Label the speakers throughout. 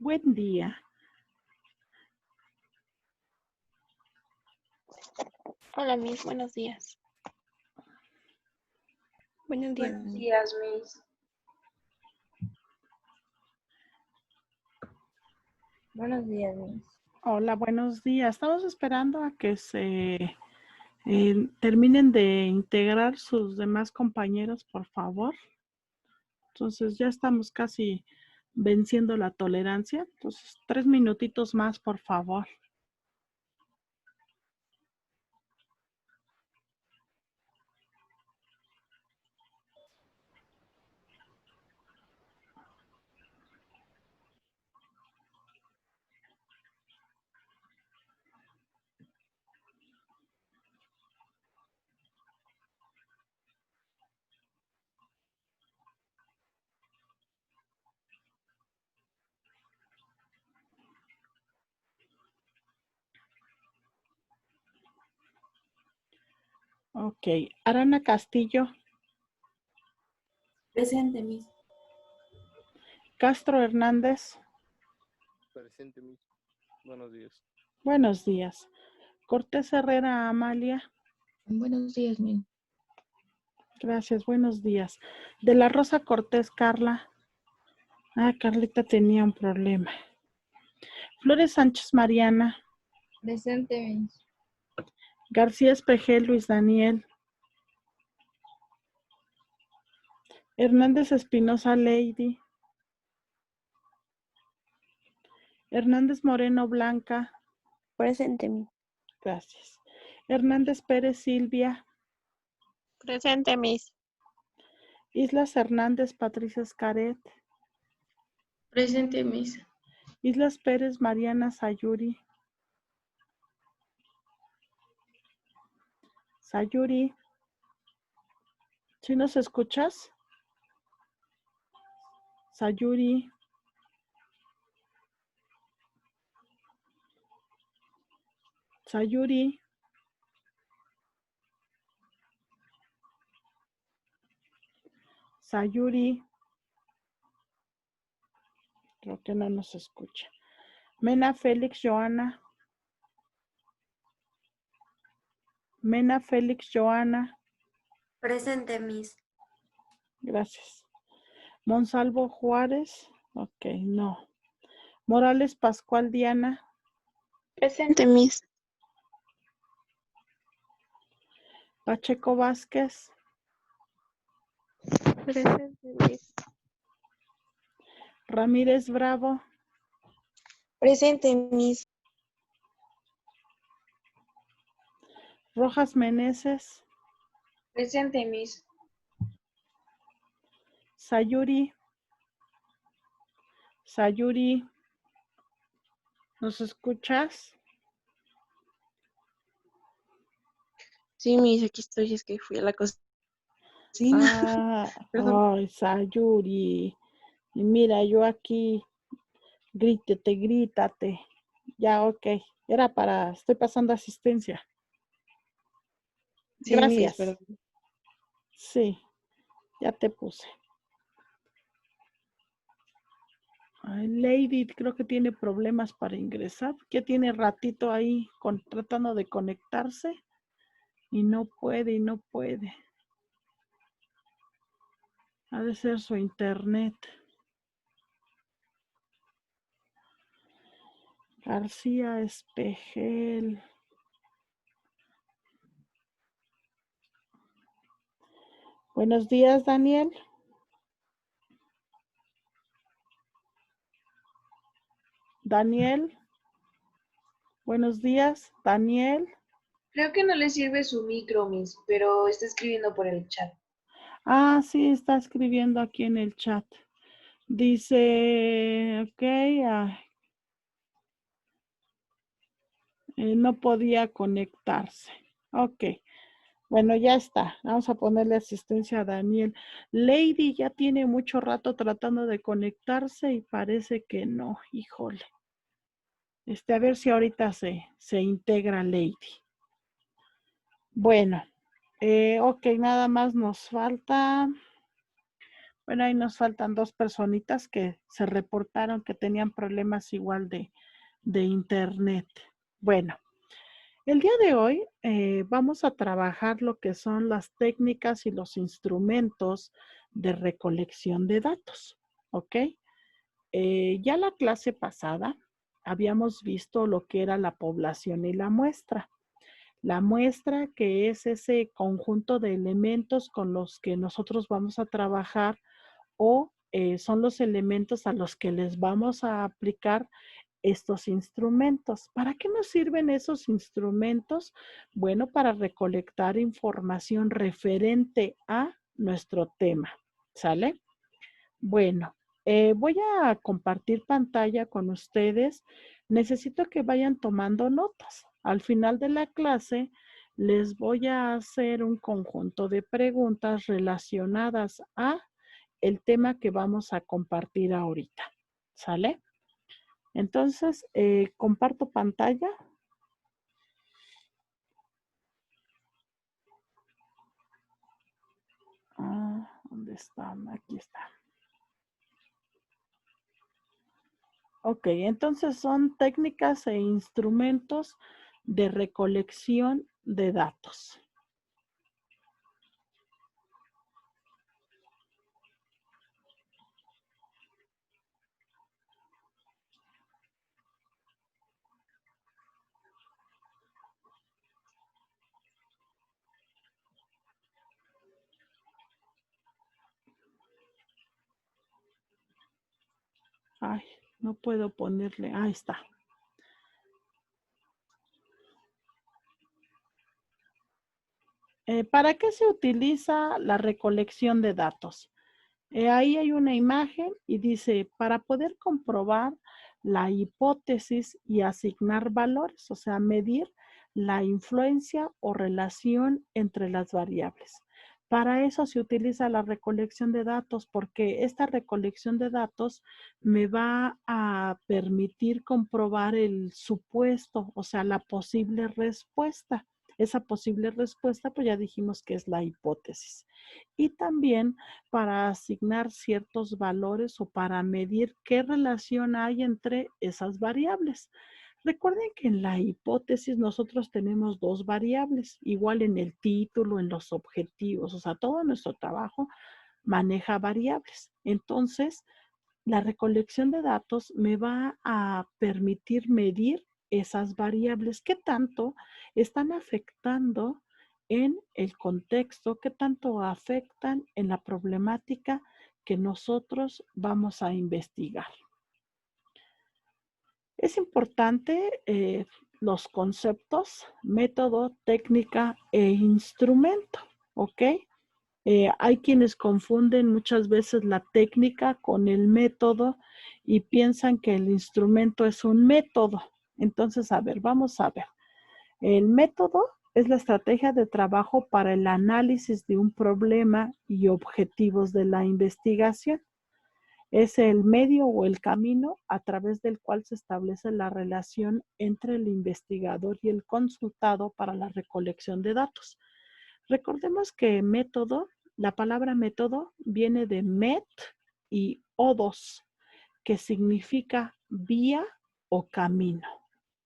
Speaker 1: Buen día.
Speaker 2: Hola, Miss, buenos días. Buenos días.
Speaker 3: Buenos días, Miss. Buenos días, Miss.
Speaker 1: Hola, buenos días. Estamos esperando a que se terminen de integrar sus demás compañeros, por favor. Entonces ya estamos casi venciendo la tolerancia. Entonces, 3 minutitos más, por favor. Ok. Arana Castillo.
Speaker 3: Presente, Miss.
Speaker 1: Castro Hernández.
Speaker 4: Presente, Miss. Buenos días.
Speaker 1: Buenos días. Cortés Herrera Amalia.
Speaker 3: Buenos días, Miss.
Speaker 1: Gracias, buenos días. De la Rosa Cortés Carla. Carlita tenía un problema. Flores Sánchez Mariana.
Speaker 3: Presente, Miss.
Speaker 1: García Espejel Luis Daniel. Hernández Espinosa Lady. Hernández Moreno Blanca.
Speaker 2: Presente, Miss.
Speaker 1: Gracias. Hernández Pérez Silvia.
Speaker 2: Presente, Miss.
Speaker 1: Islas Hernández Patricia Escaret.
Speaker 3: Presente, Miss.
Speaker 1: Islas Pérez Mariana Sayuri. Sayuri. ¿Sí nos escuchas? Sayuri. Sayuri. Sayuri. Creo que no nos escucha. Mena Félix Joana. Mena Félix Joana.
Speaker 3: Presente, Miss.
Speaker 1: Gracias. Monsalvo Juárez. Ok, no. Morales Pascual Diana.
Speaker 2: Presente, Miss.
Speaker 1: Pacheco Vázquez.
Speaker 2: Presente, Miss.
Speaker 1: Ramírez Bravo.
Speaker 2: Presente, Miss.
Speaker 1: Rojas Meneses.
Speaker 3: Presente, Miss.
Speaker 1: Sayuri. Sayuri. ¿Nos escuchas?
Speaker 2: Sí, Miss, aquí estoy, es que fui a la cocina. Perdón.
Speaker 1: Ay, Sayuri. Y mira, yo aquí, grítate. Ya, ok. Estoy pasando asistencia.
Speaker 2: Sí, Miss,
Speaker 1: Gracias.
Speaker 2: perdón.
Speaker 1: Sí, ya te puse. Ay, Lady, creo que tiene problemas para ingresar. Que tiene ratito ahí tratando de conectarse y no puede. Ha de ser su internet. García Espejel. Buenos días, Daniel. Daniel. Buenos días, Daniel.
Speaker 3: Creo que no le sirve su micro, Miss, pero está escribiendo por el chat.
Speaker 1: Sí, está escribiendo aquí en el chat. Dice, ok, no podía conectarse. Ok, bueno, ya está. Vamos a ponerle asistencia a Daniel. Lady ya tiene mucho rato tratando de conectarse y parece que no, híjole. A ver si ahorita se integra Lady. Bueno, ok, nada más nos falta Bueno, ahí nos faltan 2 personitas que se reportaron que tenían problemas igual de internet. Bueno, el día de hoy vamos a trabajar lo que son las técnicas y los instrumentos de recolección de datos, ¿ok? Ya la clase pasada habíamos visto lo que era la población y la muestra. La muestra, que es ese conjunto de elementos con los que nosotros vamos a trabajar o son los elementos a los que les vamos a aplicar estos instrumentos. ¿Para qué nos sirven esos instrumentos? Bueno, para recolectar información referente a nuestro tema. ¿Sale? Bueno, voy a compartir pantalla con ustedes. Necesito que vayan tomando notas. Al final de la clase les voy a hacer un conjunto de preguntas relacionadas a el tema que vamos a compartir ahorita. ¿Sale? Entonces, comparto pantalla. ¿Dónde están? Aquí está. Ok, entonces son técnicas e instrumentos de recolección de datos. Ay, no puedo ponerle. Ahí está. ¿Para qué se utiliza la recolección de datos? Ahí hay una imagen y dice, para poder comprobar la hipótesis y asignar valores, o sea, medir la influencia o relación entre las variables. Para eso se utiliza la recolección de datos, porque esta recolección de datos me va a permitir comprobar el supuesto, o sea, la posible respuesta. Esa posible respuesta, pues ya dijimos que es la hipótesis. Y también para asignar ciertos valores o para medir qué relación hay entre esas variables. Recuerden que en la hipótesis nosotros tenemos 2 variables, igual en el título, en los objetivos, o sea, todo nuestro trabajo maneja variables. Entonces, la recolección de datos me va a permitir medir esas variables, qué tanto están afectando en el contexto, qué tanto afectan en la problemática que nosotros vamos a investigar. Es importante los conceptos, método, técnica e instrumento, ¿ok? Hay quienes confunden muchas veces la técnica con el método y piensan que el instrumento es un método. Entonces, a ver, vamos a ver. El método es la estrategia de trabajo para el análisis de un problema y objetivos de la investigación. Es el medio o el camino a través del cual se establece la relación entre el investigador y el consultado para la recolección de datos. Recordemos que método, la palabra método viene de met y odos, que significa vía o camino.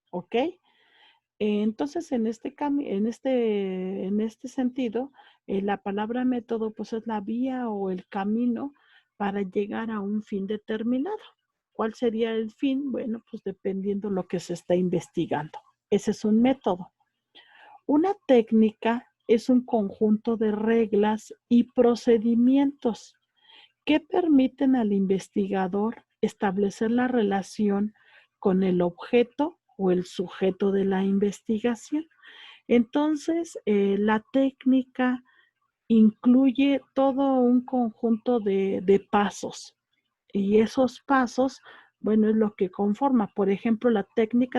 Speaker 1: ¿Ok? Entonces, en este sentido, la palabra método pues es la vía o el camino para llegar a un fin determinado. ¿Cuál sería el fin? Bueno, pues dependiendo lo que se está investigando. Ese es un método. Una técnica es un conjunto de reglas y procedimientos que permiten al investigador establecer la relación con el objeto o el sujeto de la investigación. Entonces, la técnica incluye todo un conjunto de pasos y esos pasos, bueno, es lo que conforma. Por ejemplo,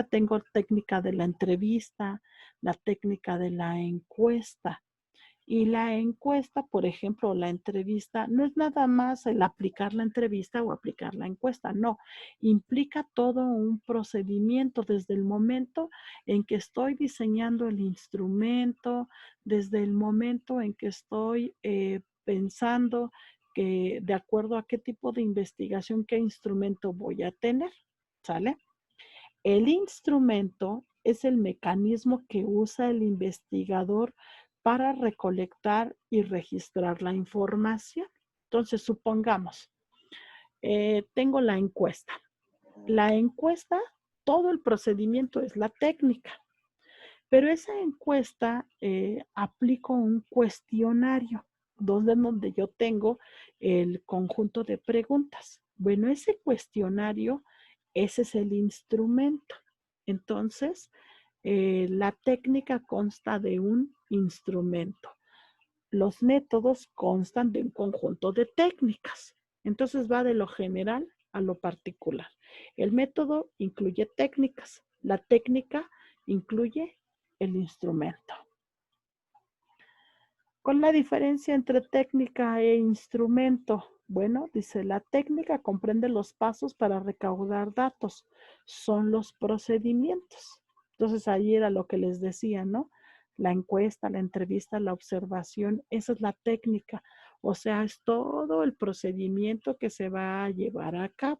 Speaker 1: tengo técnica de la entrevista, la técnica de la encuesta. Y la encuesta, por ejemplo, la entrevista, no es nada más el aplicar la entrevista o aplicar la encuesta, no, implica todo un procedimiento desde el momento en que estoy diseñando el instrumento, desde el momento en que estoy pensando de acuerdo a qué tipo de investigación, qué instrumento voy a tener, ¿sale? El instrumento es el mecanismo que usa el investigador para recolectar y registrar la información. Entonces, supongamos, tengo la encuesta. La encuesta, todo el procedimiento es la técnica, pero esa encuesta aplico un cuestionario donde yo tengo el conjunto de preguntas. Bueno, ese cuestionario, ese es el instrumento. Entonces, la técnica consta de un instrumento. Los métodos constan de un conjunto de técnicas. Entonces va de lo general a lo particular. El método incluye técnicas. La técnica incluye el instrumento. ¿Cuál es la diferencia entre técnica e instrumento? Bueno, dice, la técnica comprende los pasos para recaudar datos. Son los procedimientos. Entonces, ahí era lo que les decía, ¿no? La encuesta, la entrevista, la observación, esa es la técnica. O sea, es todo el procedimiento que se va a llevar a cabo.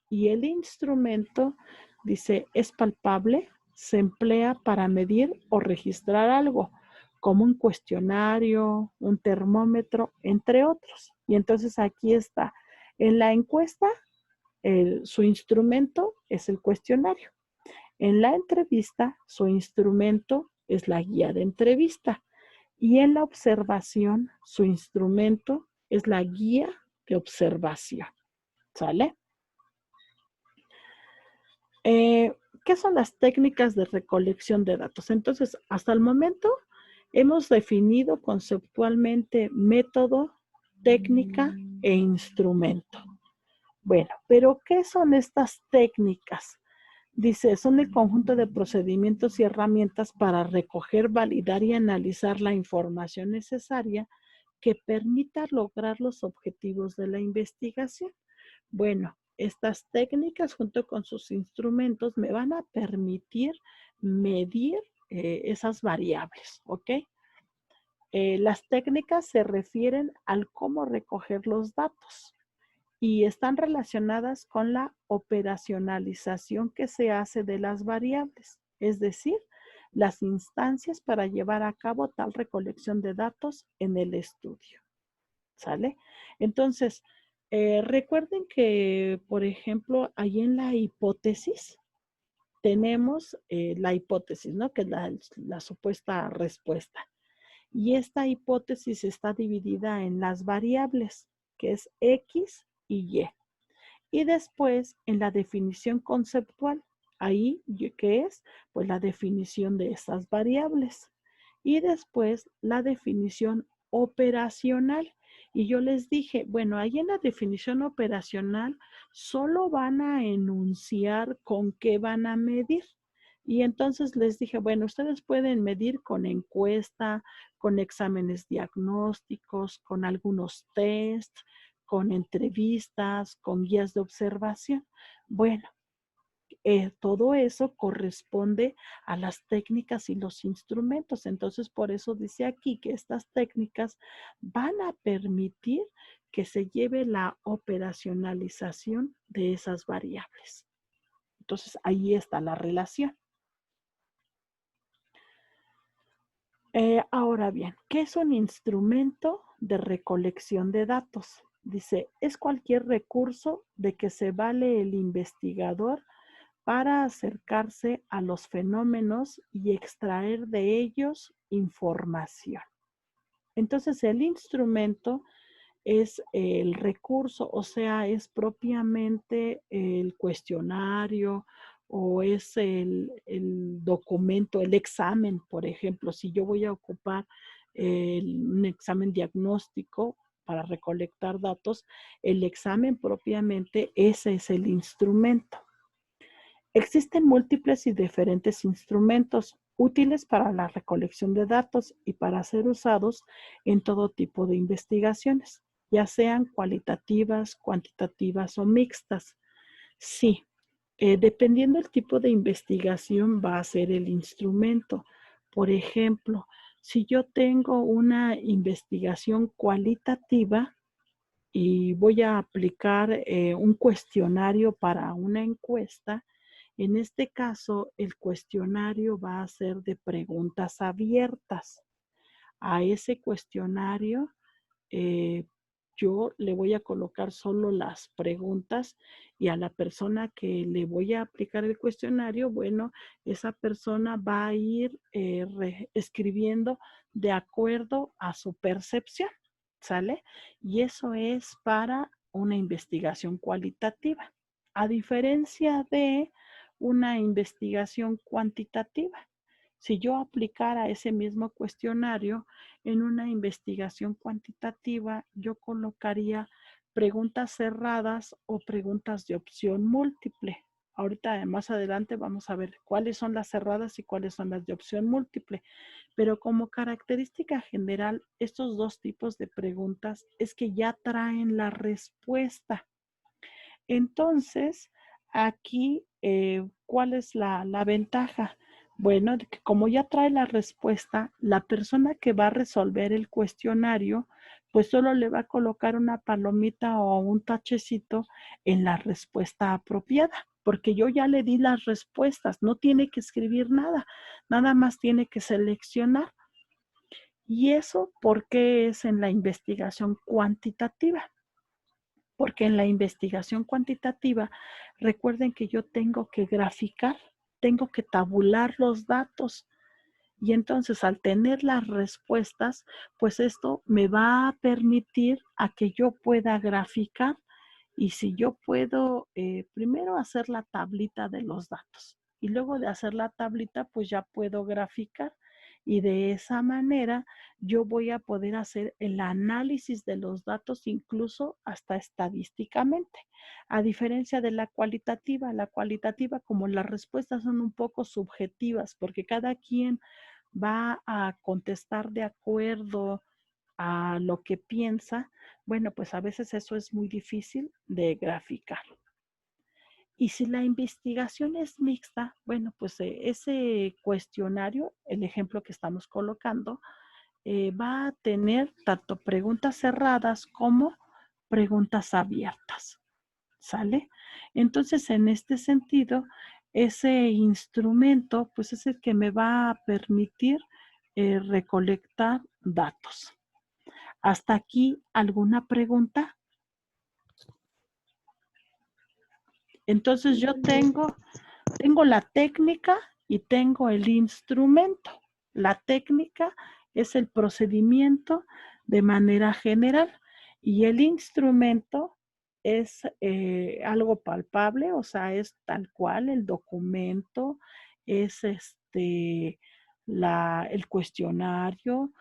Speaker 1: Y el instrumento, dice, es palpable, se emplea para medir o registrar algo, como un cuestionario, un termómetro, entre otros. Y entonces aquí está. En la encuesta, su instrumento es el cuestionario. En la entrevista, su instrumento es la guía de entrevista. Y en la observación, su instrumento es la guía de observación. ¿Sale? ¿Qué son las técnicas de recolección de datos? Entonces, hasta el momento hemos definido conceptualmente método, técnica e instrumento. Bueno, pero ¿qué son estas técnicas? Dice, son el conjunto de procedimientos y herramientas para recoger, validar y analizar la información necesaria que permita lograr los objetivos de la investigación. Bueno, estas técnicas junto con sus instrumentos me van a permitir medir esas variables, ¿ok? Las técnicas se refieren al cómo recoger los datos y están relacionadas con la operacionalización que se hace de las variables, es decir, las instancias para llevar a cabo tal recolección de datos en el estudio. ¿Sale? Entonces, recuerden que, por ejemplo, ahí en la hipótesis tenemos la hipótesis, ¿no? Que es la supuesta respuesta. Y esta hipótesis está dividida en las variables, que es X y Y. Y después en la definición conceptual, ahí, ¿qué es? Pues la definición de estas variables. Y después la definición operacional. Y yo les dije, bueno, ahí en la definición operacional solo van a enunciar con qué van a medir. Y entonces les dije, bueno, ustedes pueden medir con encuesta, con exámenes diagnósticos, con algunos test, con entrevistas, con guías de observación. Bueno, todo eso corresponde a las técnicas y los instrumentos. Entonces, por eso dice aquí que estas técnicas van a permitir que se lleve la operacionalización de esas variables. Entonces, ahí está la relación. Ahora bien, ¿qué es un instrumento de recolección de datos? Dice, es cualquier recurso de que se vale el investigador para acercarse a los fenómenos y extraer de ellos información. Entonces, el instrumento es el recurso, o sea, es propiamente el cuestionario o es el documento, el examen, por ejemplo. Si yo voy a ocupar un examen diagnóstico para recolectar datos, el examen propiamente, ese es el instrumento. Existen múltiples y diferentes instrumentos útiles para la recolección de datos y para ser usados en todo tipo de investigaciones, ya sean cualitativas, cuantitativas o mixtas. Sí, dependiendo del tipo de investigación va a ser el instrumento. Por ejemplo, si yo tengo una investigación cualitativa, y voy a aplicar un cuestionario para una encuesta. En este caso, el cuestionario va a ser de preguntas abiertas. A ese cuestionario yo le voy a colocar solo las preguntas y a la persona que le voy a aplicar el cuestionario, bueno, esa persona va a ir escribiendo de acuerdo a su percepción, ¿sale? Y eso es para una investigación cualitativa, a diferencia de una investigación cuantitativa. Si yo aplicara ese mismo cuestionario en una investigación cuantitativa, yo colocaría preguntas cerradas o preguntas de opción múltiple. Ahorita más adelante vamos a ver cuáles son las cerradas y cuáles son las de opción múltiple. Pero como característica general, estos dos tipos de preguntas es que ya traen la respuesta. Entonces, aquí, ¿cuál es la ventaja? Bueno, que como ya trae la respuesta, la persona que va a resolver el cuestionario, pues solo le va a colocar una palomita o un tachecito en la respuesta apropiada, porque yo ya le di las respuestas, no tiene que escribir nada, nada más tiene que seleccionar. ¿Y eso por qué es en la investigación cuantitativa? Porque en la investigación cuantitativa, recuerden que yo tengo que graficar, tengo que tabular los datos. Y entonces al tener las respuestas, pues esto me va a permitir a que yo pueda graficar. Y si yo puedo primero hacer la tablita de los datos y luego de hacer la tablita, pues ya puedo graficar. Y de esa manera yo voy a poder hacer el análisis de los datos incluso hasta estadísticamente. A diferencia de la cualitativa como las respuestas son un poco subjetivas porque cada quien va a contestar de acuerdo a lo que piensa, bueno, pues a veces eso es muy difícil de graficar. Y si la investigación es mixta, bueno, pues ese cuestionario, el ejemplo que estamos colocando, va a tener tanto preguntas cerradas como preguntas abiertas. ¿Sale? Entonces, en este sentido, ese instrumento, pues es el que me va a permitir recolectar datos. ¿Hasta aquí alguna pregunta? Entonces, yo tengo la técnica y tengo el instrumento. La técnica es el procedimiento de manera general y el instrumento es algo palpable, o sea, es tal cual el documento, es el cuestionario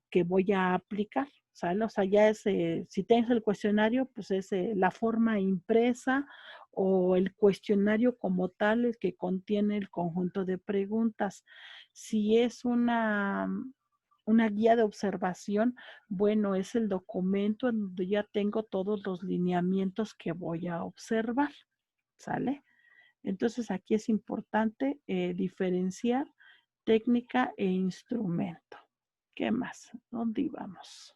Speaker 1: que voy a aplicar, ¿sale? O sea, ya es, si tienes el cuestionario, pues es la forma impresa o el cuestionario como tal, el que contiene el conjunto de preguntas. Si es una guía de observación, bueno, es el documento en donde ya tengo todos los lineamientos que voy a observar, ¿sale? Entonces aquí es importante diferenciar técnica e instrumento. ¿Qué más? ¿Dónde íbamos?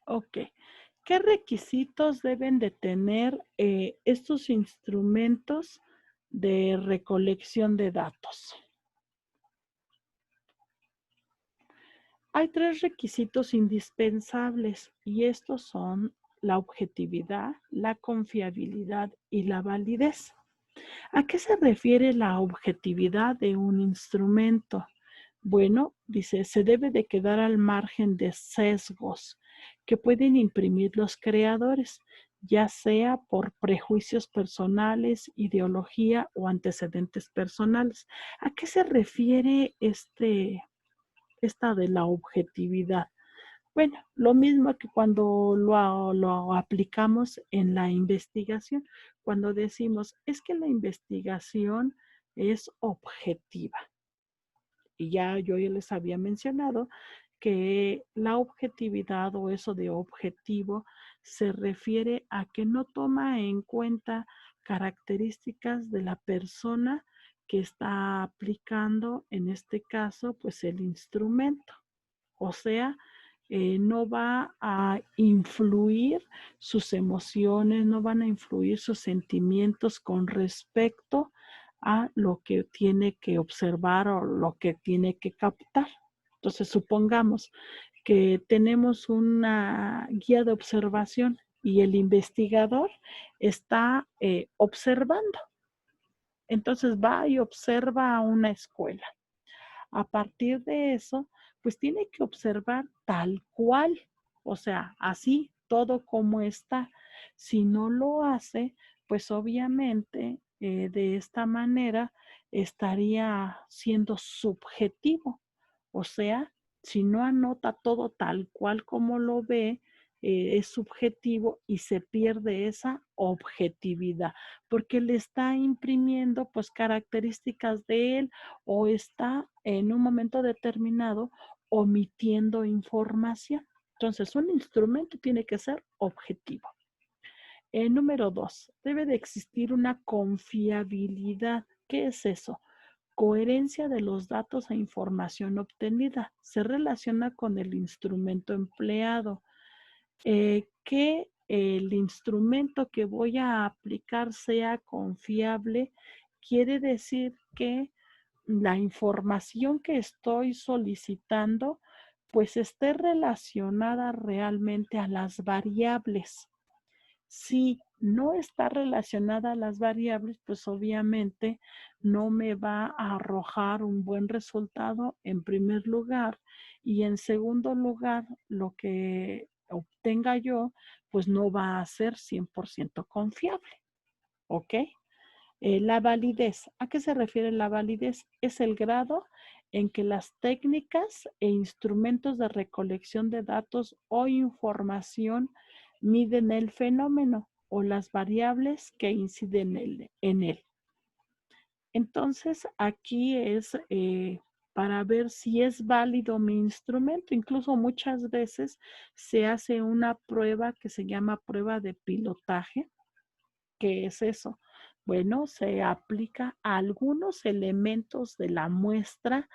Speaker 1: Ok. ¿Qué requisitos deben de tener estos instrumentos de recolección de datos? Hay 3 requisitos indispensables y estos son la objetividad, la confiabilidad y la validez. ¿A qué se refiere la objetividad de un instrumento? Bueno, dice, se debe de quedar al margen de sesgos que pueden imprimir los creadores, ya sea por prejuicios personales, ideología o antecedentes personales. ¿A qué se refiere esta de la objetividad? Bueno, lo mismo que cuando lo aplicamos en la investigación, cuando decimos, es que la investigación es objetiva. Y ya yo les había mencionado que la objetividad o eso de objetivo se refiere a que no toma en cuenta características de la persona que está aplicando, en este caso, pues el instrumento. O sea, no va a influir sus emociones, no van a influir sus sentimientos con respecto a lo que tiene que observar o lo que tiene que captar. Entonces, supongamos que tenemos una guía de observación y el investigador está observando. Entonces va y observa a una escuela. A partir de eso, pues tiene que observar tal cual, o sea, así, todo como está. Si no lo hace, pues obviamente de esta manera estaría siendo subjetivo. O sea, si no anota todo tal cual como lo ve, es subjetivo y se pierde esa objetividad, porque le está imprimiendo pues características de él o está en un momento determinado omitiendo información. Entonces, un instrumento tiene que ser objetivo. Número 2, debe de existir una confiabilidad. ¿Qué es eso? Coherencia de los datos e información obtenida. Se relaciona con el instrumento empleado. Que el instrumento que voy a aplicar sea confiable, quiere decir que la información que estoy solicitando pues esté relacionada realmente a las variables. Si no está relacionada a las variables, pues obviamente no me va a arrojar un buen resultado en primer lugar, y en segundo lugar, lo que obtenga yo, pues no va a ser 100% confiable. ¿Ok? La validez. ¿A qué se refiere la validez? Es el grado en que las técnicas e instrumentos de recolección de datos o información miden el fenómeno o las variables que inciden en él. Entonces, aquí es para ver si es válido mi instrumento. Incluso muchas veces se hace una prueba que se llama prueba de pilotaje. ¿Qué es eso? Bueno, se aplica a algunos elementos de la muestra,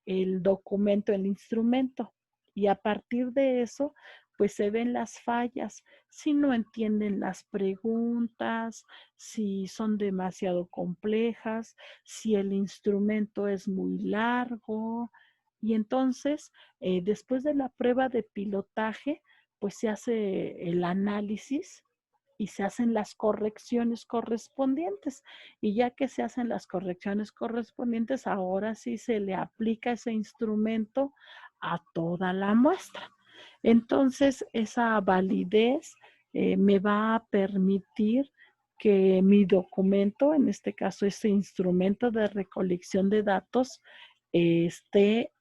Speaker 1: el documento, el instrumento, y a partir de eso, pues se ven las fallas, si no entienden las preguntas, si son demasiado complejas, si el instrumento es muy largo. Y entonces, después de la prueba de pilotaje, pues se hace el análisis y se hacen las correcciones correspondientes. Y ya que se hacen las correcciones correspondientes, ahora sí se le aplica ese instrumento a toda la muestra. Entonces, esa validez me va a permitir que mi documento, en este caso, este instrumento de recolección de datos, esté,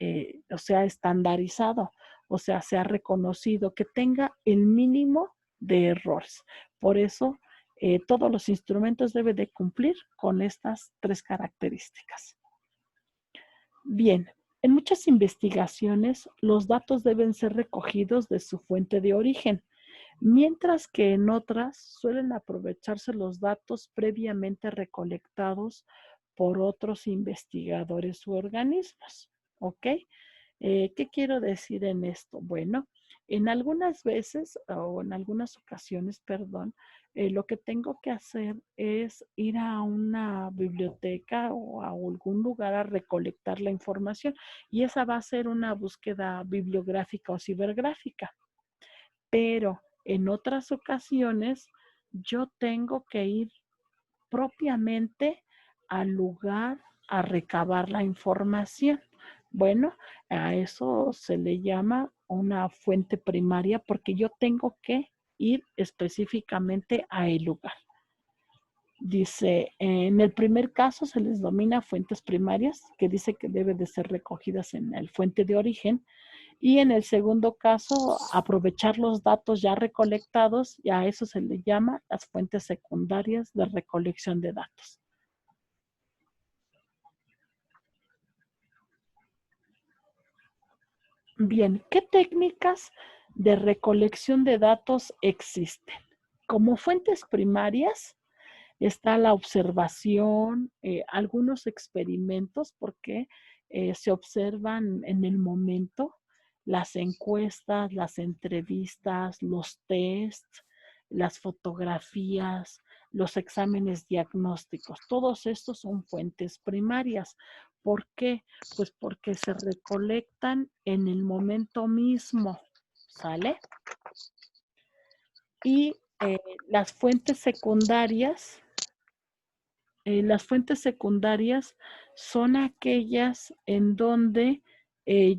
Speaker 1: o sea, estandarizado, o sea, sea reconocido, que tenga el mínimo de errores. Por eso, todos los instrumentos deben de cumplir con estas 3 características. Bien, en muchas investigaciones, los datos deben ser recogidos de su fuente de origen, mientras que en otras suelen aprovecharse los datos previamente recolectados por otros investigadores u organismos. ¿Ok? ¿Qué quiero decir en esto? Bueno, en algunas veces o en algunas ocasiones, perdón, lo que tengo que hacer es ir a una biblioteca o a algún lugar a recolectar la información, y esa va a ser una búsqueda bibliográfica o cibergráfica. Pero en otras ocasiones yo tengo que ir propiamente al lugar a recabar la información. Bueno, a eso se le llama una fuente primaria porque yo tengo que ir específicamente a el lugar. Dice, en el primer caso se les denomina fuentes primarias, que dice que deben de ser recogidas en el fuente de origen. Y en el segundo caso, aprovechar los datos ya recolectados, y a eso se le llama las fuentes secundarias de recolección de datos. Bien, ¿qué técnicas de recolección de datos existen? Como fuentes primarias está la observación, algunos experimentos, porque se observan en el momento las encuestas, las entrevistas, los tests, las fotografías, los exámenes diagnósticos. Todos estos son fuentes primarias. ¿Por qué? Pues porque se recolectan en el momento mismo, ¿sale? Y las fuentes secundarias son aquellas en donde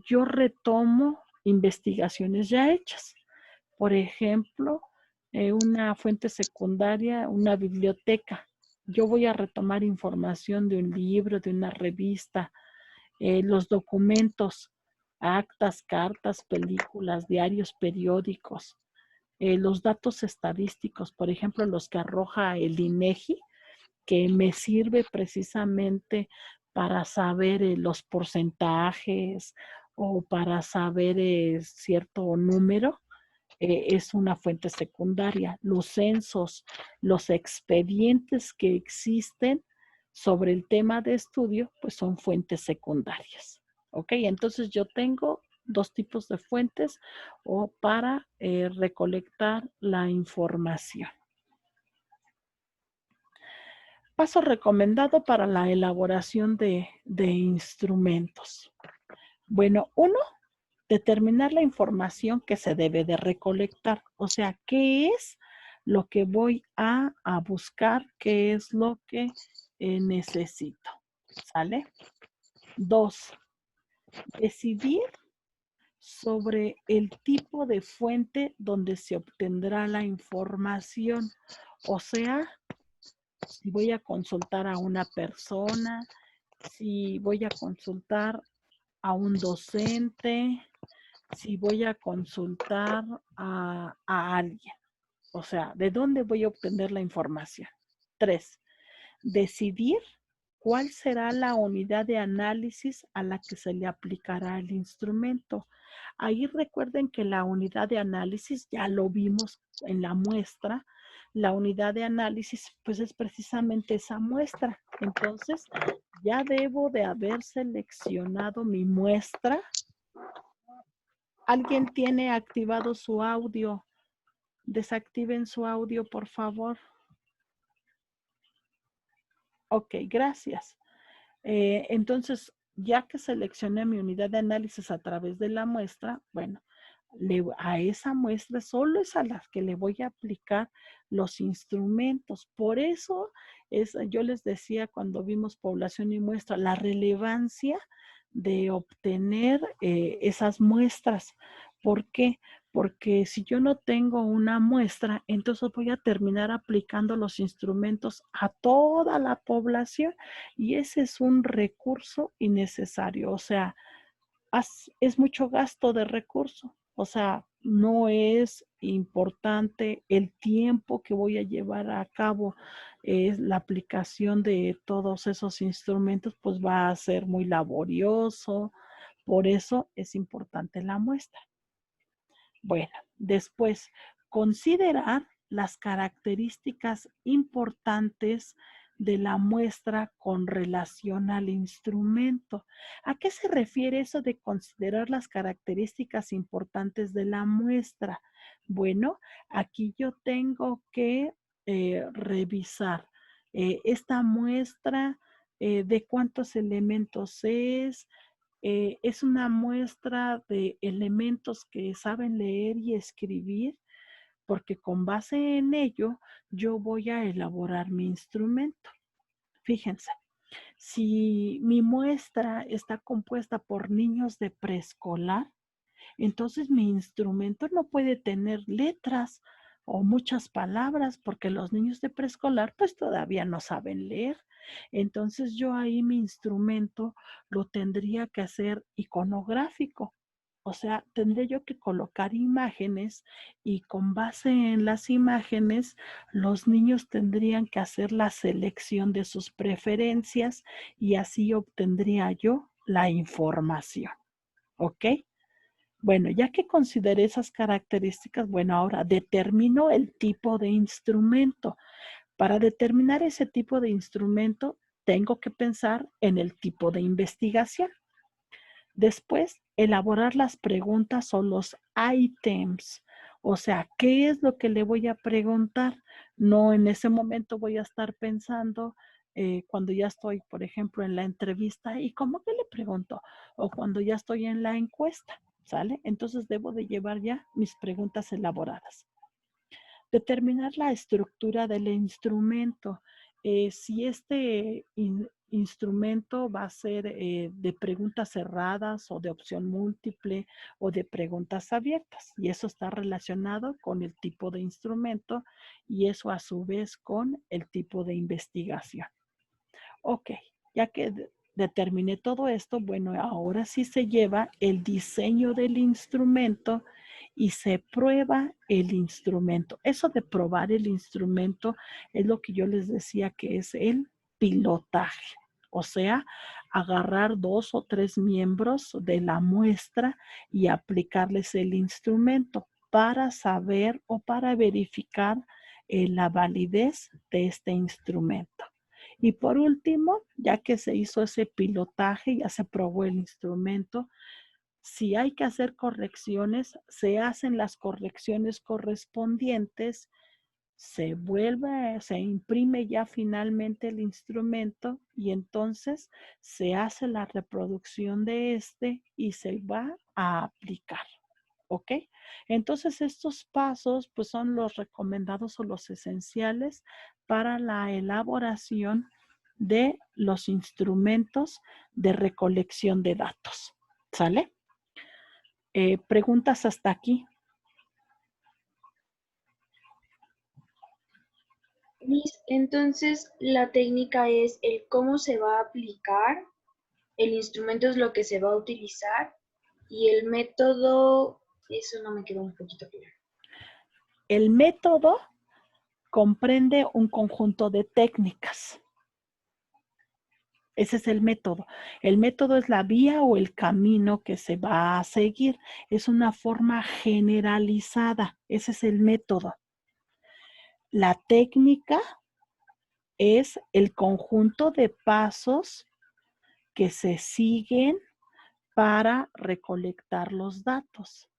Speaker 1: yo retomo investigaciones ya hechas. Por ejemplo, una fuente secundaria, una biblioteca. Yo voy a retomar información de un libro, de una revista, los documentos, actas, cartas, películas, diarios, periódicos, los datos estadísticos, por ejemplo, los que arroja el INEGI, que me sirve precisamente para saber los porcentajes o para saber cierto número, es una fuente secundaria. Los censos, los expedientes que existen sobre el tema de estudio, pues son fuentes secundarias. ¿Ok? Entonces yo tengo dos tipos de fuentes o para recolectar la información. Paso recomendado para la elaboración de instrumentos. Bueno, uno, determinar la información que se debe de recolectar. O sea, ¿qué es lo que voy a buscar? ¿Qué es lo que necesito? ¿Sale? Dos, decidir sobre el tipo de fuente donde se obtendrá la información. O sea, si voy a consultar a una persona, si voy a consultar a un docente, si voy a consultar a alguien. O sea, ¿de dónde voy a obtener la información? 3. Decidir cuál será la unidad de análisis a la que se le aplicará el instrumento. Ahí recuerden que la unidad de análisis, ya lo vimos en la muestra, la unidad de análisis pues es precisamente esa muestra. Entonces, ya debo de haber seleccionado mi muestra. ¿Alguien tiene activado su audio? Desactiven su audio, por favor. Ok, gracias. Entonces, ya que seleccioné mi unidad de análisis a través de la muestra, bueno, a esa muestra solo es a las que le voy a aplicar los instrumentos. Por eso yo les decía cuando vimos población y muestra, la relevancia de obtener esas muestras. ¿Por qué? Porque si yo no tengo una muestra, entonces voy a terminar aplicando los instrumentos a toda la población y ese es un recurso innecesario. O sea, es mucho gasto de recurso. O sea, no es importante el tiempo que voy a llevar a cabo la aplicación de todos esos instrumentos, pues va a ser muy laborioso. Por eso es importante la muestra. Bueno, después, considerar las características importantes de la muestra con relación al instrumento. ¿A qué se refiere eso de considerar las características importantes de la muestra? Bueno, aquí yo tengo que revisar esta muestra, de cuántos elementos es una muestra de elementos que saben leer y escribir, porque con base en ello yo voy a elaborar mi instrumento. Fíjense, si mi muestra está compuesta por niños de preescolar, entonces mi instrumento no puede tener letras o muchas palabras porque los niños de preescolar pues todavía no saben leer. Entonces yo ahí mi instrumento lo tendría que hacer iconográfico. O sea, tendría yo que colocar imágenes y con base en las imágenes los niños tendrían que hacer la selección de sus preferencias y así obtendría yo la información. ¿Ok? Bueno, ya que consideré esas características, bueno, ahora determino el tipo de instrumento. Para determinar ese tipo de instrumento, tengo que pensar en el tipo de investigación. Después, elaborar las preguntas o los ítems. O sea, ¿qué es lo que le voy a preguntar? No en ese momento voy a estar pensando cuando ya estoy, por ejemplo, en la entrevista, ¿y cómo que le pregunto? O cuando ya estoy en la encuesta, ¿sale? Entonces debo de llevar ya mis preguntas elaboradas. Determinar la estructura del instrumento. Si este instrumento va a ser de preguntas cerradas o de opción múltiple o de preguntas abiertas. Y eso está relacionado con el tipo de instrumento y eso a su vez con el tipo de investigación. Ok, ya que determiné todo esto, bueno, ahora sí se lleva el diseño del instrumento y se prueba el instrumento. Eso de probar el instrumento es lo que yo les decía que es el pilotaje. O sea, agarrar 2 o 3 miembros de la muestra y aplicarles el instrumento para saber o para verificar la validez de este instrumento. Y por último, ya que se hizo ese pilotaje, ya se probó el instrumento, si hay que hacer correcciones, se hacen las correcciones correspondientes, se imprime ya finalmente el instrumento y entonces se hace la reproducción de este y se va a aplicar. ¿Ok? Entonces estos pasos pues son los recomendados o los esenciales para la elaboración de los instrumentos de recolección de datos. ¿Sale? ¿Preguntas hasta aquí?
Speaker 3: Entonces, la técnica es el cómo se va a aplicar, el instrumento es lo que se va a utilizar y el método, eso no me quedó un poquito claro.
Speaker 1: El método comprende un conjunto de técnicas. Ese es el método. El método es la vía o el camino que se va a seguir. Es una forma generalizada. Ese es el método. La técnica es el conjunto de pasos que se siguen para recolectar los datos.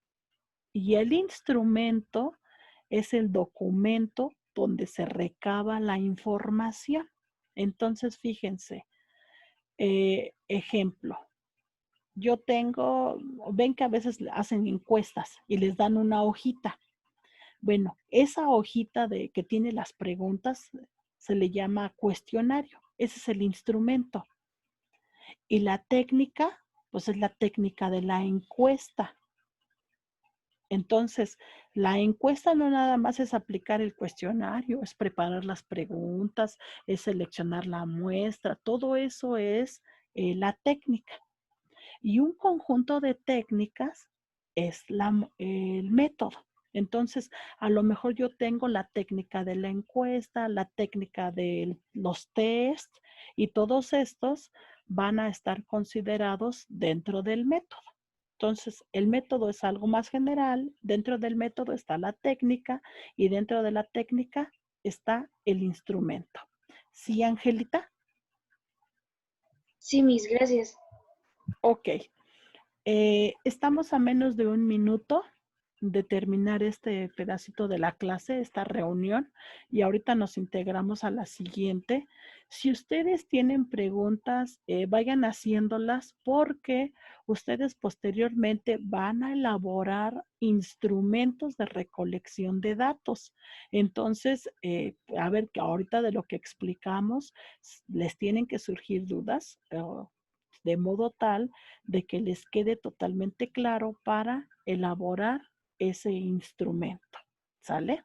Speaker 1: Y el instrumento es el documento donde se recaba la información. Entonces, fíjense, ejemplo, yo tengo, ven que a veces hacen encuestas y les dan una hojita. Bueno, esa hojita que tiene las preguntas se le llama cuestionario. Ese es el instrumento. Y la técnica, pues es la técnica de la encuesta. Entonces, la encuesta no nada más es aplicar el cuestionario, es preparar las preguntas, es seleccionar la muestra, todo eso es la técnica. Y un conjunto de técnicas es el método. Entonces, a lo mejor yo tengo la técnica de la encuesta, la técnica de los test y todos estos van a estar considerados dentro del método. Entonces, el método es algo más general. Dentro del método está la técnica y dentro de la técnica está el instrumento. ¿Sí, Angelita?
Speaker 3: Sí, mis gracias.
Speaker 1: Ok. Estamos a menos de 1 minuto de terminar este pedacito de la clase, esta reunión, y ahorita nos integramos a la siguiente. Si ustedes tienen preguntas, vayan haciéndolas porque ustedes posteriormente van a elaborar instrumentos de recolección de datos. Entonces, a ver, que ahorita de lo que explicamos, les tienen que surgir dudas, de modo tal de que les quede totalmente claro para elaborar ese instrumento. ¿Sale?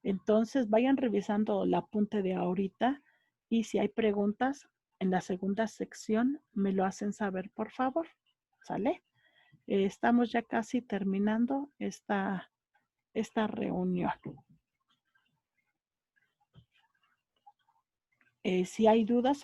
Speaker 1: Entonces vayan revisando el apunte de ahorita y si hay preguntas en la segunda sección me lo hacen saber, por favor. ¿Sale? Estamos ya casi terminando esta reunión. Si hay dudas,